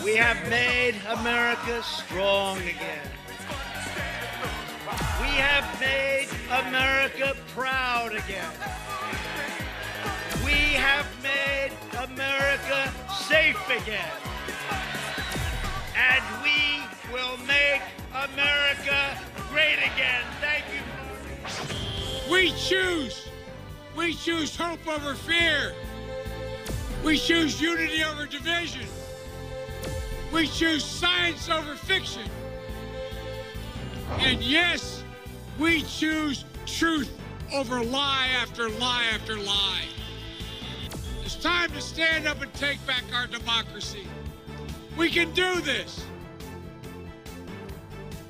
We have made America strong again. We have made America proud again. We have made America safe again. And we will make America great again. Thank you. We choose hope over fear. We choose unity over division. We choose science over fiction. And yes, we choose truth over lie after lie after lie. It's time to stand up and take back our democracy. We can do this.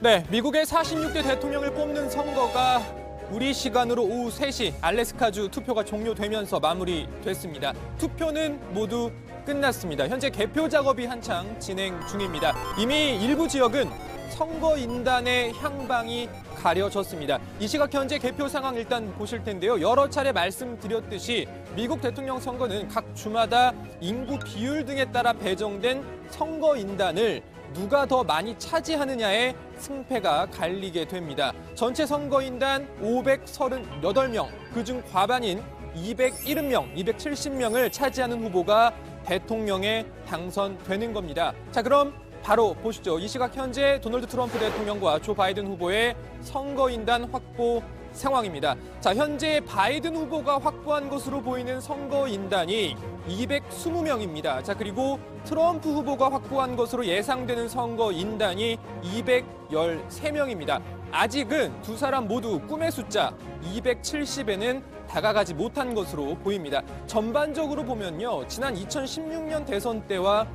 네, 미국의 46대 대통령을 뽑는 선거가 우리 시간으로 오후 3시 알래스카주 투표가 종료되면서 마무리됐습니다. 투표는 모두 끝났습니다. 현재 개표 작업이 한창 진행 중입니다. 이미 일부 지역은 선거인단의 향방이 가려졌습니다. 이 시각 현재 개표 상황 일단 보실 텐데요. 여러 차례 말씀드렸듯이 미국 대통령 선거는 각 주마다 인구 비율 등에 따라 배정된 선거인단을 누가 더 많이 차지하느냐에 승패가 갈리게 됩니다. 전체 선거인단 538명, 그중 과반인 270명, 270명을 차지하는 후보가 대통령에 당선되는 겁니다. 자, 그럼 바로 보시죠. 이 시각 현재 도널드 트럼프 대통령과 조 바이든 후보의 선거인단 확보 상황입니다. 자, 현재 바이든 후보가 확보한 것으로 보이는 선거인단이 220명입니다. 자, 그리고 트럼프 후보가 확보한 것으로 예상되는 선거인단이 213명입니다. 아직은 두 사람 모두 꿈의 숫자 270에는 다가가지 못한 것으로 보입니다. 전반적으로 보면요, 지난 2016년 대선 때와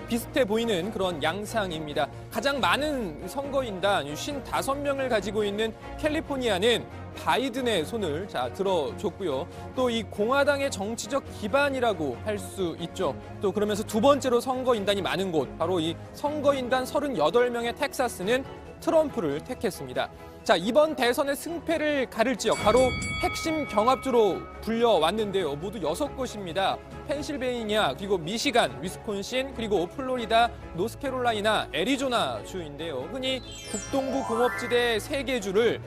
비슷해 보이는 그런 양상입니다. 가장 많은 선거인단 55명을 가지고 있는 캘리포니아는 바이든의 손을 들어줬고요. 또 이 공화당의 정치적 기반이라고 할 수 있죠. 또 그러면서 두 번째로 선거인단이 많은 곳, 바로 이 선거인단 38명의 텍사스는 트럼프를 택했습니다. 자, 이번 대선의 승패를 가를 지역, 바로 핵심 경합주로 불려왔는데요. 모두 6곳입니다. 펜실베이니아, 그리고 미시간, 위스콘신, 그리고 플로리다, 노스캐롤라이나, 애리조나 주인데요. 흔히 북동부 공업지대 3개 주를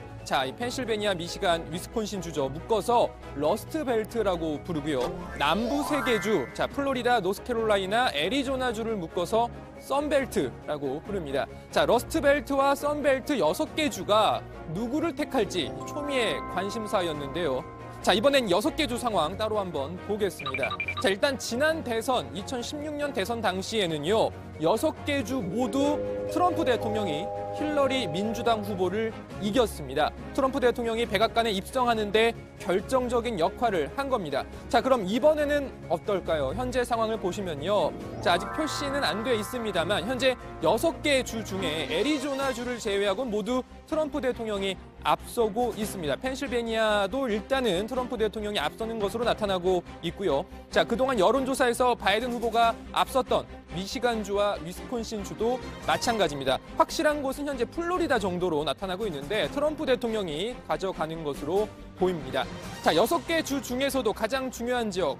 이 펜실베니아, 미시간, 위스콘신 주죠. 묶어서 러스트 벨트라고 부르고요. 남부 3개 주, 플로리다, 노스캐롤라이나, 애리조나 주를 묶어서 썬벨트라고 부릅니다. 자, 러스트 벨트와 썬벨트 6개 주가 누구를 택할지 초미의 관심사였는데요. 자, 이번엔 6개 주 상황 따로 한번 보겠습니다. 자, 일단 지난 대선, 2016년 대선 당시에는요, 6개 주 모두 트럼프 대통령이 힐러리 민주당 후보를 이겼습니다. 트럼프 대통령이 백악관에 입성하는데 결정적인 역할을 한 겁니다. 자, 그럼 이번에는 어떨까요? 현재 상황을 보시면요. 자, 아직 표시는 안 돼 있습니다만 현재 6개 주 중에 애리조나 주를 제외하고 모두 트럼프 대통령이 앞서고 있습니다. 펜실베니아도 일단은 트럼프 대통령이 앞서는 것으로 나타나고 있고요. 자, 그동안 여론조사에서 바이든 후보가 앞섰던 미시간주와 위스콘신주도 마찬가지입니다. 확실한 곳은 현재 플로리다 정도로 나타나고 있는데 트럼프 대통령이 가져가는 것으로 보입니다. 자, 6개 주 중에서도 가장 중요한 지역,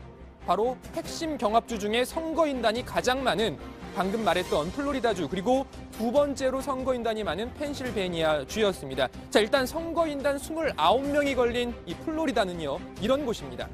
바로 핵심 경합주 중에 선거인단이 가장 많은 방금 말했던 플로리다주, 그리고 두 번째로 선거인단이 많은 펜실베니아 주였습니다. 자, 일단 선거인단 29명이 걸린 이 플로리다는요, 이런 곳입니다.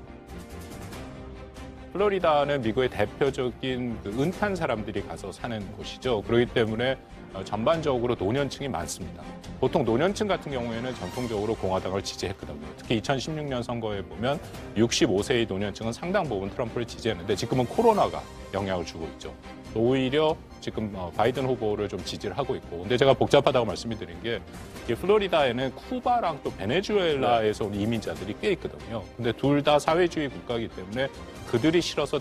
플로리다는 미국의 대표적인 은퇴한 사람들이 가서 사는 곳이죠. 그렇기 때문에 전반적으로 노년층이 많습니다. 보통 노년층 같은 경우에는 전통적으로 공화당을 지지했거든요. 특히 2016년 선거에 보면 65세의 노년층은 상당 부분 트럼프를 지지했는데 지금은 코로나가 영향을 주고 있죠. 오히려 지금 바이든 후보를 좀 지지를 하고 있고, 근데 제가 복잡하다고 말씀을 드린 게 플로리다에는 쿠바랑 또 베네수엘라에서 온 이민자들이 꽤 있거든요. 근데 둘 다 사회주의 국가이기 때문에 그들이 싫어서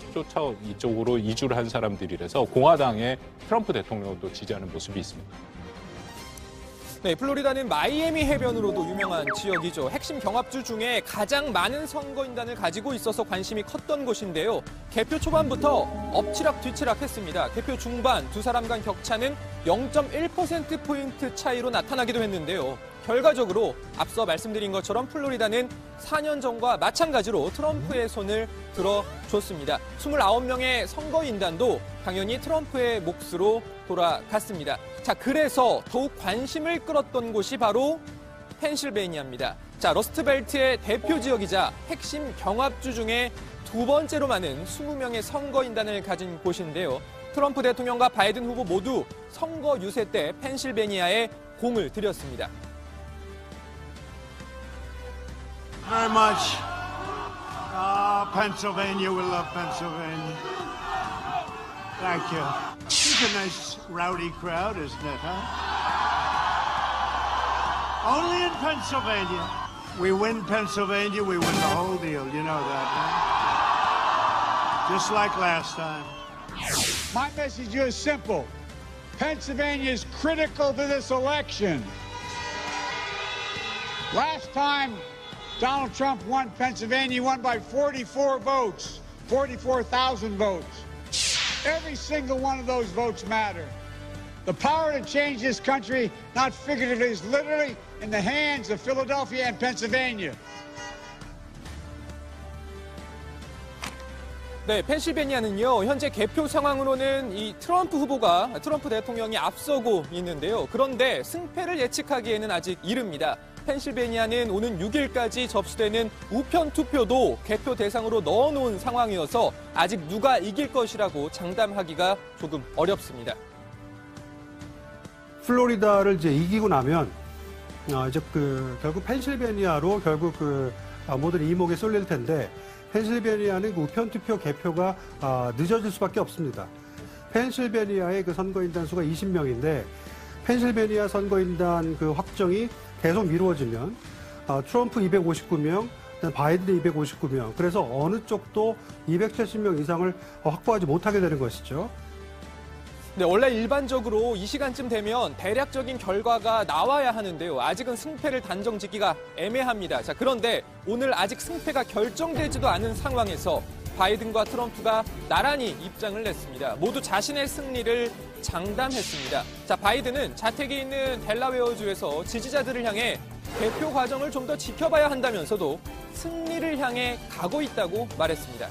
이쪽으로 이주를 한 사람들이라서 공화당의 트럼프 대통령도 지지하는 모습이 있습니다. 네, 플로리다는 마이애미 해변으로도 유명한 지역이죠. 핵심 경합주 중에 가장 많은 선거인단을 가지고 있어서 관심이 컸던 곳인데요. 개표 초반부터 엎치락 뒤치락 했습니다. 개표 중반 두 사람 간 격차는 0.1%포인트 차이로 나타나기도 했는데요. 결과적으로 앞서 말씀드린 것처럼 플로리다는 4년 전과 마찬가지로 트럼프의 손을 들어줬습니다. 29명의 선거인단도 당연히 트럼프의 몫으로 돌아갔습니다. 자, 그래서 더욱 관심을 끌었던 곳이 바로 펜실베이니아입니다. 자, 러스트벨트의 대표 지역이자 핵심 경합주 중에 두 번째로 많은 20명의 선거인단을 가진 곳인데요. 트럼프 대통령과 바이든 후보 모두 선거 유세 때 펜실베니아에 공을 들였습니다. Very much. Pennsylvania, we love Pennsylvania. Thank you. It's a nice rowdy crowd, isn't it, huh? Only in Pennsylvania. We win Pennsylvania, we win the whole deal. You know that, huh? Just like last time. My message is simple. Pennsylvania is critical to this election. Last time Donald Trump won Pennsylvania, he won by 44 votes, 44,000 votes. Every single one of those votes matter. The power to change this country, not figuratively, is literally in the hands of Philadelphia and Pennsylvania. 네, 펜실베니아는요, 현재 개표 상황으로는 이 트럼프 대통령이 앞서고 있는데요. 그런데 승패를 예측하기에는 아직 이릅니다. 펜실베니아는 오는 6일까지 접수되는 우편 투표도 개표 대상으로 넣어놓은 상황이어서 아직 누가 이길 것이라고 장담하기가 조금 어렵습니다. 플로리다를 이제 이기고 나면 이제 결국 펜실베니아로 결국 모든 이목이 쏠릴 텐데 펜실베니아는 우편 투표 개표가 늦어질 수밖에 없습니다. 펜실베니아의 선거인단 수가 20명인데 펜실베니아 선거인단 확정이 계속 미루어지면 트럼프 259명, 바이든 259명, 그래서 어느 쪽도 270명 이상을 확보하지 못하게 되는 것이죠. 네, 원래 일반적으로 이 시간쯤 되면 대략적인 결과가 나와야 하는데요. 아직은 승패를 단정짓기가 애매합니다. 자, 그런데 오늘 아직 승패가 결정되지도 않은 상황에서 바이든과 트럼프가 나란히 입장을 냈습니다. 모두 자신의 승리를 장담했습니다. 자, 바이든은 자택이 있는 델라웨어주에서 지지자들을 향해 개표 과정을 좀 더 지켜봐야 한다면서도 승리를 향해 가고 있다고 말했습니다.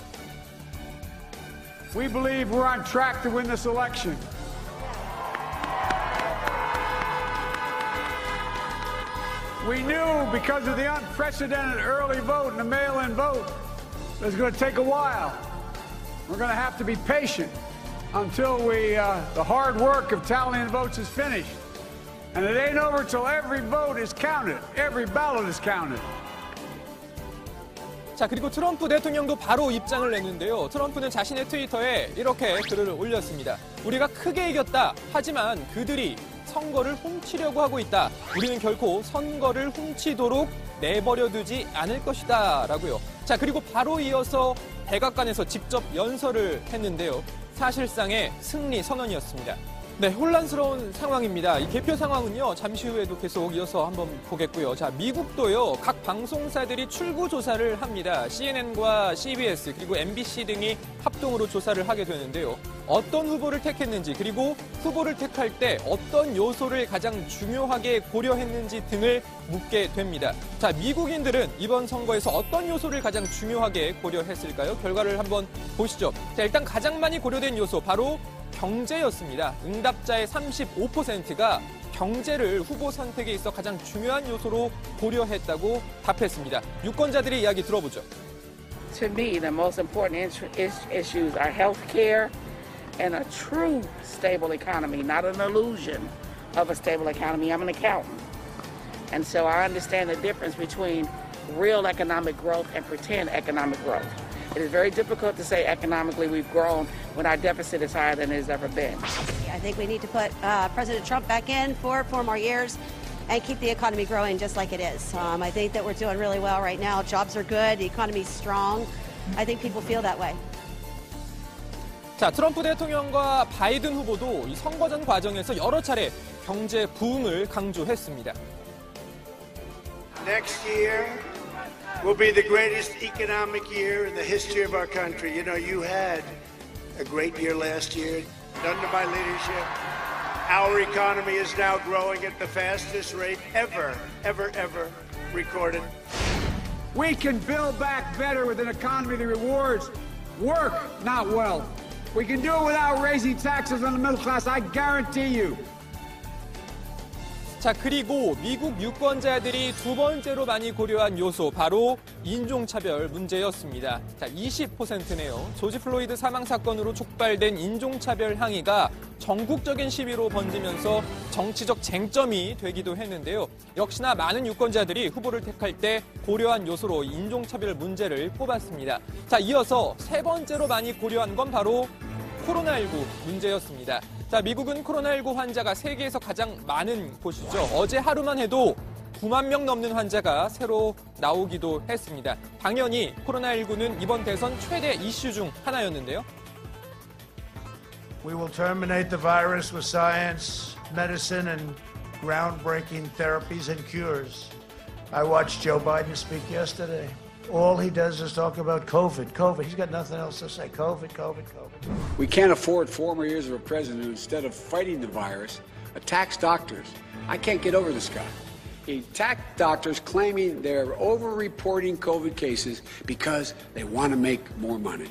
We believe we're on track to win this election. We knew because of the unprecedented early vote and the mail-in vote that it's going to take a while. We're going to have to be patient until the hard work of tallying votes is finished. And it ain't over till every vote is counted. Every ballot is counted. 자, 그리고 트럼프 대통령도 바로 입장을 냈는데요. 트럼프는 자신의 트위터에 이렇게 글을 올렸습니다. 우리가 크게 이겼다. 하지만 그들이 선거를 훔치려고 하고 있다. 우리는 결코 선거를 훔치도록 내버려두지 않을 것이다. 라고요. 자, 그리고 바로 이어서 백악관에서 직접 연설을 했는데요. 사실상의 승리 선언이었습니다. 네, 혼란스러운 상황입니다. 이 개표 상황은요, 잠시 후에도 계속 이어서 한번 보겠고요. 자, 미국도요, 각 방송사들이 출구 조사를 합니다. CNN과 CBS 그리고 MBC 등이 합동으로 조사를 하게 되는데요. 어떤 후보를 택했는지 그리고 후보를 택할 때 어떤 요소를 가장 중요하게 고려했는지 등을 묻게 됩니다. 자, 미국인들은 이번 선거에서 어떤 요소를 가장 중요하게 고려했을까요? 결과를 한번 보시죠. 자, 일단 가장 많이 고려된 요소 바로 경제였습니다. 응답자의 35%가 경제를 후보 선택에 있어 가장 중요한 요소로 고려했다고 답했습니다. 유권자들의 이야기 들어보죠. To me, the most important issues are health care and a true stable economy, not an illusion of a stable economy. I'm an accountant. And so I understand the difference between real economic growth and pretend economic growth. It is very difficult to say economically we've grown when our deficit is higher than it has ever been. I think we need to put President Trump back in for 4 more years and keep the economy growing just like it is. I think that we're doing really well right now. Jobs are good. The economy is strong. I think people feel that way. 자, 트럼프 대통령과 바이든 후보도 이 선거전 과정에서 여러 차례 경제 부흥을 강조했습니다. Next year will be the greatest economic year in the history of our country. You know, you had a great year last year, under my leadership. Our economy is now growing at the fastest rate ever recorded. We can build back better with an economy that rewards work, not wealth. We can do it without raising taxes on the middle class, I guarantee you. 자, 그리고 미국 유권자들이 두 번째로 많이 고려한 요소, 바로 인종차별 문제였습니다. 자, 20%네요. 조지 플로이드 사망 사건으로 촉발된 인종차별 항의가 전국적인 시위로 번지면서 정치적 쟁점이 되기도 했는데요. 역시나 많은 유권자들이 후보를 택할 때 고려한 요소로 인종차별 문제를 꼽았습니다. 자, 이어서 세 번째로 많이 고려한 건 바로 코로나19 문제였습니다. 자, 미국은 코로나19 환자가 세계에서 가장 많은 곳이죠. 어제 하루만 해도 9만 명 넘는 환자가 새로 나오기도 했습니다. 당연히 코로나19는 이번 대선 최대 이슈 중 하나였는데요. We will terminate the virus with science, medicine, and groundbreaking therapies and cures. I watched Joe Biden speak yesterday. All he does is talk about COVID. He's got nothing else to say. COVID. We can't afford 4 more years of a president who, instead of fighting the virus, attacks doctors. I can't get over this guy. He attacked doctors claiming they're over-reporting COVID cases because they want to make more money.